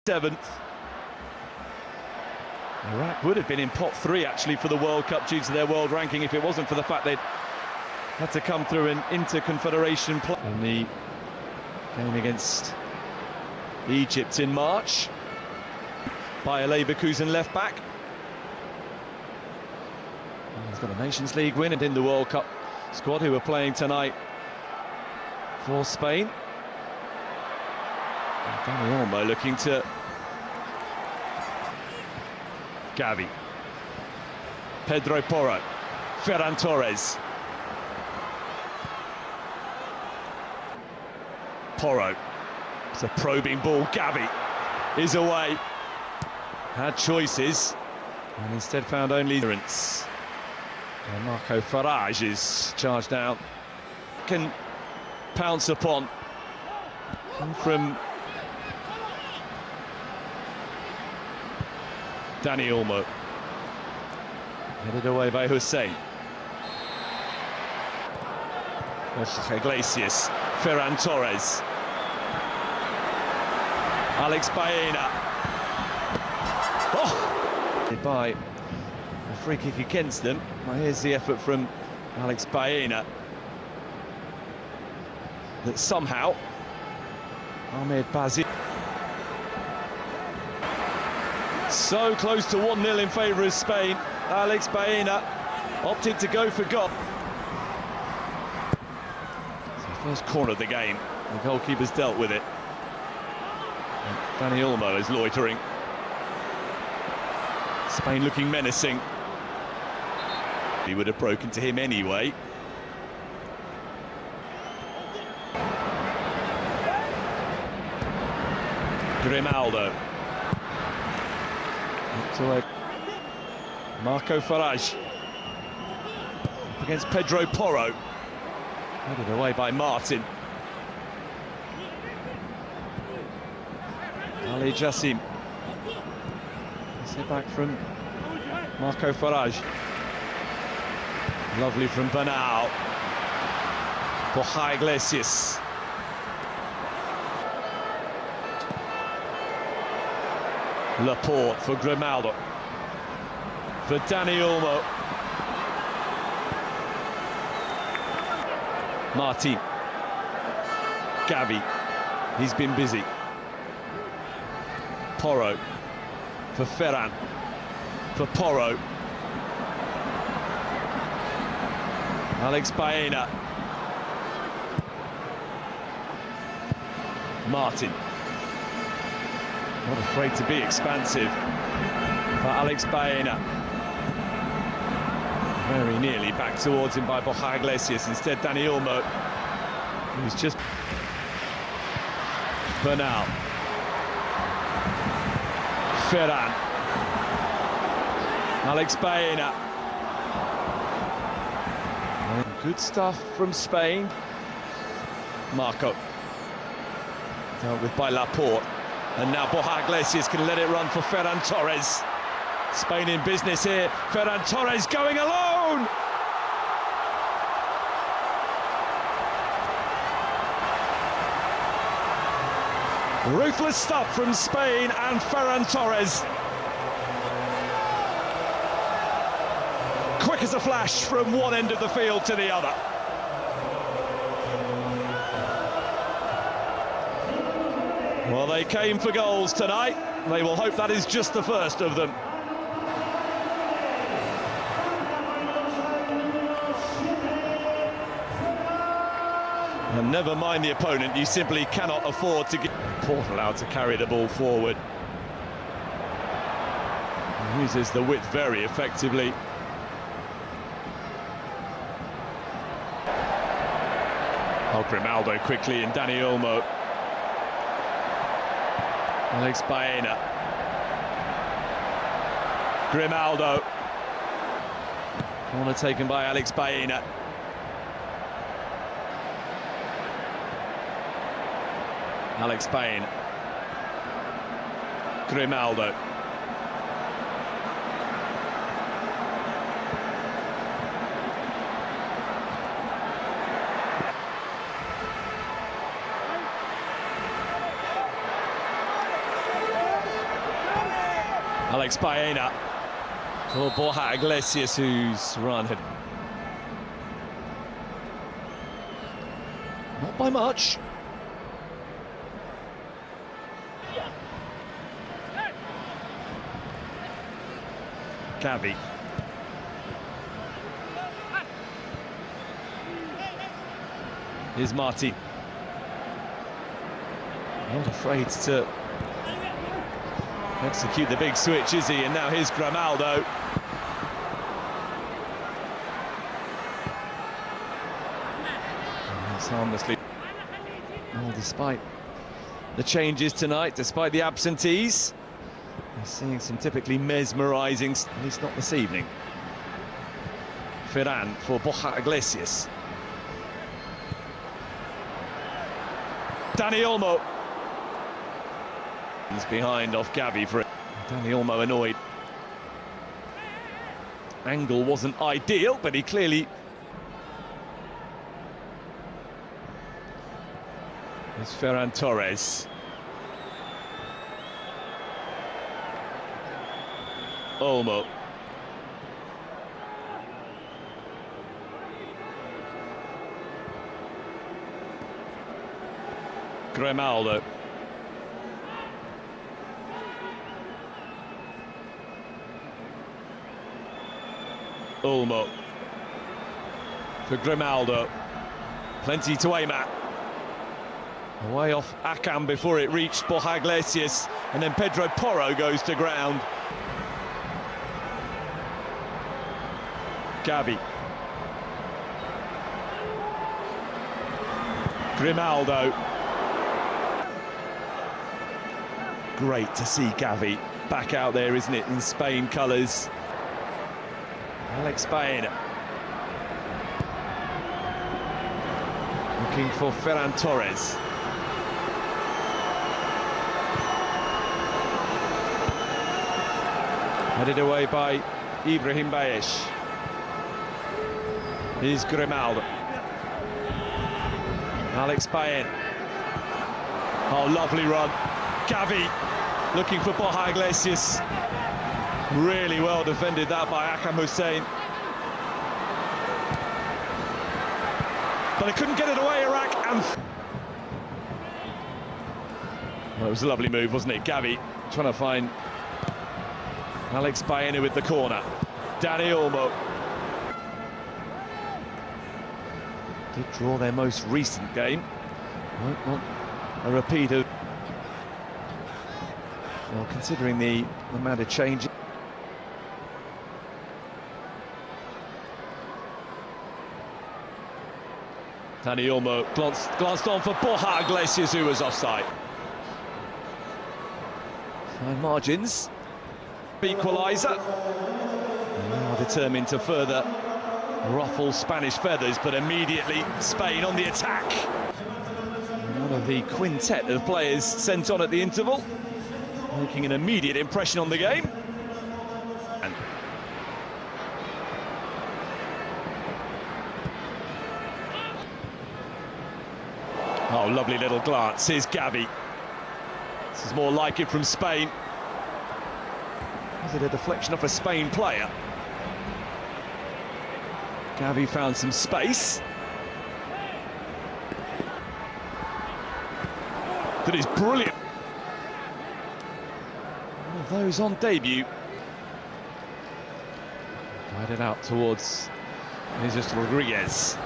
7th. Iraq would have been in pot 3 actually for the World Cup due to their world ranking if it wasn't for the fact they'd had to come through an inter-confederation play in the game against Egypt in March by a Leverkusen left back. And he's got a Nations League win and in the World Cup squad who are playing tonight for Spain. And Dani Olmo looking to Gavi, Pedro Porro, Ferran Torres, Porro, it's a probing ball, Gavi is away, had choices and instead found only clearance. Marco Farage is charged out, can pounce upon from Dani Olmo, headed away by Hussein. Iglesias, Ferran Torres, Alex Baena. Oh! By a free kick against them. Well, here's the effort from Alex Baena. That somehow Ahmed Bazir. So close to 1-0 in favour of Spain. Alex Baena opted to go for goal. First corner of the game. The goalkeeper's dealt with it. And Dani Olmo is loitering. Spain looking menacing. He would have broken to him anyway. Grimaldo. To Marco Farage against Pedro Porro, headed away by Martin. Ali Jassim, set back from Marco Farage, lovely from Bernal, Borja Iglesias. Laporte for Grimaldo, for Dani Olmo, Martin, Gavi, he's been busy, Porro, for Ferran, for Porro, Alex Baena, Martin. Not afraid to be expansive for Alex Baena. Very nearly back towards him by Borja Iglesias. Instead, Dani Olmo, who's just Bernal, Ferran, Alex Baena. Good stuff from Spain. Marco, dealt with by Laporte. And now Borja Iglesias can let it run for Ferran Torres. Spain in business here. Ferran Torres going alone! Ruthless stuff from Spain and Ferran Torres. Quick as a flash from one end of the field to the other. Well, they came for goals tonight. They will hope that is just the first of them. And never mind the opponent, you simply cannot afford to get Port allowed to carry the ball forward. He uses the width very effectively. Oh, Grimaldo quickly and Dani Olmo. Alex Baena, Grimaldo, corner taken by Alex Baena. Alex Baena, Grimaldo, Alex Baena for Borja Iglesias, whose run had... not by much. Gavi. Here's Martin. Not afraid to execute the big switch, is he? And now here's Grimaldo. That's harmlessly. Well, despite the changes tonight, despite the absentees, we're seeing some typically mesmerising, at least not this evening. Ferran for Borja Iglesias. Dani Olmo. He's behind off Gavi for it. Dani Olmo annoyed. Angle wasn't ideal, but he clearly... There's Ferran Torres. Olmo. Grimaldo. Olmo. For Grimaldo. Plenty to aim at. Away off Akam before it reached Borja Iglesias, and then Pedro Porro goes to ground. Gavi. Grimaldo. Great to see Gavi back out there, isn't it, in Spain colours. Alex Baena. Looking for Ferran Torres. Headed away by Ibrahim Bayesh. Here's Grimaldo. Alex Baena. Oh, lovely run. Gavi looking for Borja Iglesias. Really well defended that by Akam Hussein. But they couldn't get it away, Iraq, and... Well, it was a lovely move, wasn't it? Gavi trying to find Alex Baena with the corner. Dani Olmo. Did draw their most recent game. Won't want a repeat of... Well, considering the amount of change. Dani Olmo glanced on for Borja Iglesias, who was offside. Fine margins. Equaliser. Now determined to further ruffle Spanish feathers, but immediately Spain on the attack. One of the quintet of players sent on at the interval, making an immediate impression on the game. And oh, lovely little glance. Here's Gavi. This is more like it from Spain. Is it a deflection off a Spain player? Gavi found some space. That is brilliant. One of those on debut. Guided out towards Jesus Rodriguez.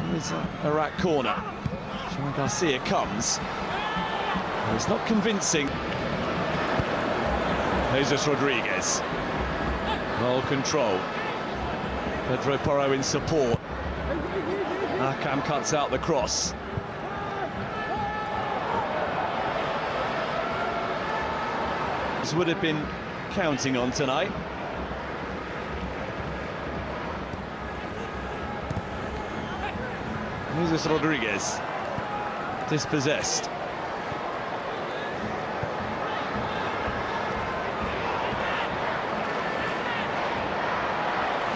Here's a Iraq corner. Sean Garcia comes. Well, it's not convincing. Jesus Rodriguez. Well control. Pedro Porro in support. Akam cuts out the cross. This would have been counting on tonight. Jesus Rodriguez. Dispossessed.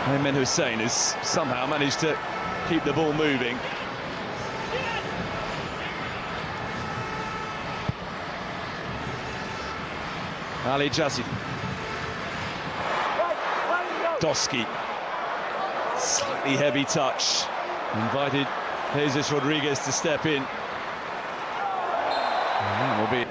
Ayman Hussein has somehow managed to keep the ball moving. Ali Jassi. Doski. Slightly heavy touch. Invited Jesus Rodriguez to step in. And that will be...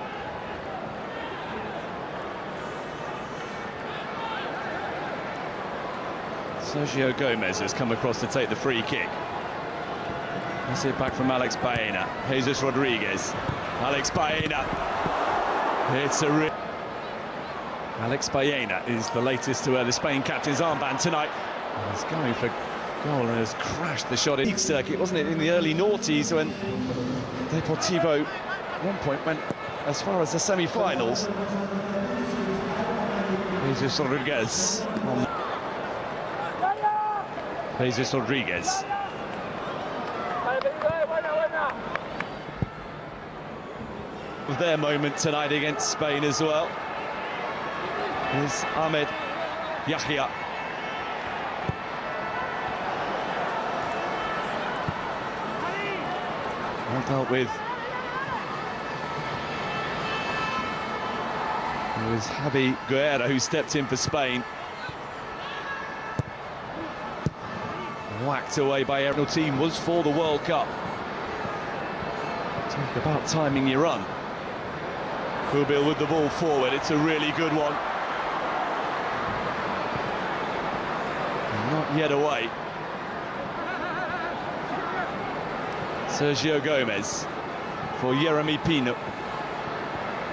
Sergio Gomez has come across to take the free kick. Let's see it back from Alex Baena. Jesus Rodriguez. Alex Baena. It's a... Alex Baena is the latest to wear the Spain captain's armband tonight. He's going for goal and has crashed the shot in the league circuit, wasn't it, in the early noughties when Deportivo at one point went as far as the semi-finals. Jesus Rodriguez. Jesus Rodriguez. Their moment tonight against Spain as well is Ahmed Yahya. Well dealt with. It was Javi Guerra who stepped in for Spain. Whacked away by every team was for the World Cup. Talk about timing your run. Kubil with the ball forward, it's a really good one. Not yet away. Sergio Gomez for Yeremy Pino.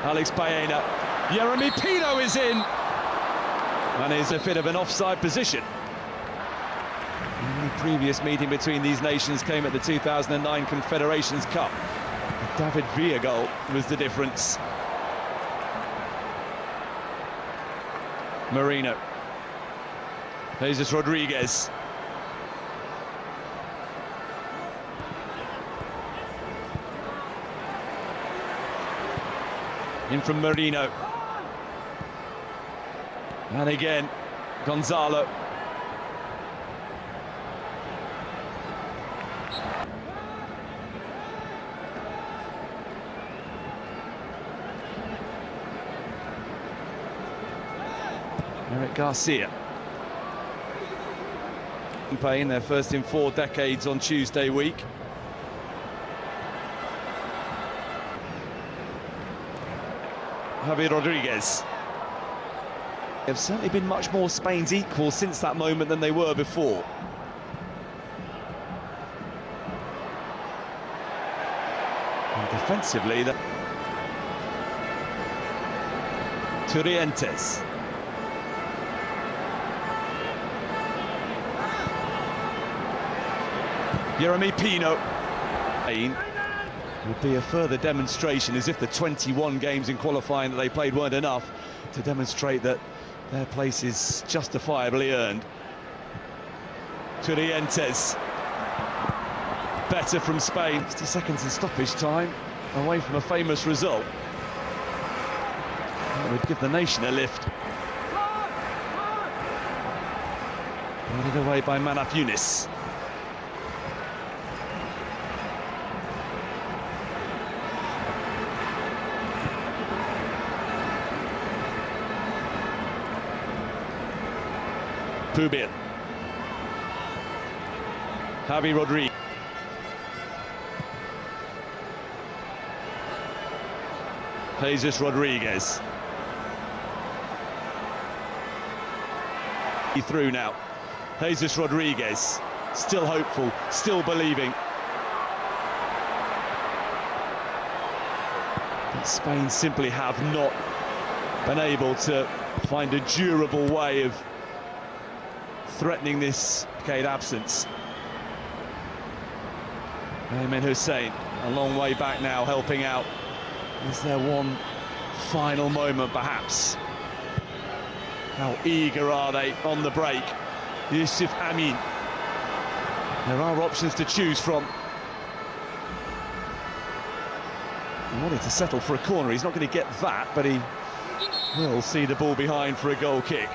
Alex Baena. Yeremy Pino is in! And is a bit of an offside position. The previous meeting between these nations came at the 2009 Confederations Cup. The David Villa goal was the difference. Marino. Jesus Rodriguez. In from Marino. And again, Gonzalo. Eric Garcia. Spain, their first in 4 decades on Tuesday week. Javi Rodriguez. They have certainly been much more Spain's equal since that moment than they were before. And defensively, Turientes. Yeremy Pino. Would be a further demonstration, as if the 21 games in qualifying that they played weren't enough to demonstrate that their place is justifiably earned. Turientes. Better from Spain. 60 seconds in stoppage time, away from a famous result. That would give the nation a lift. Headed away by Manaf Yunis. Pubil. Javi Rodriguez. Jesus Rodriguez. Through now. Jesus Rodriguez. Still hopeful, still believing. But Spain simply have not been able to find a durable way of threatening this decade absence. Ayman Hussein, a long way back now, helping out. Is there one final moment, perhaps? How eager are they on the break? Yusuf Amin. There are options to choose from. He wanted to settle for a corner. He's not going to get that, but he will see the ball behind for a goal kick.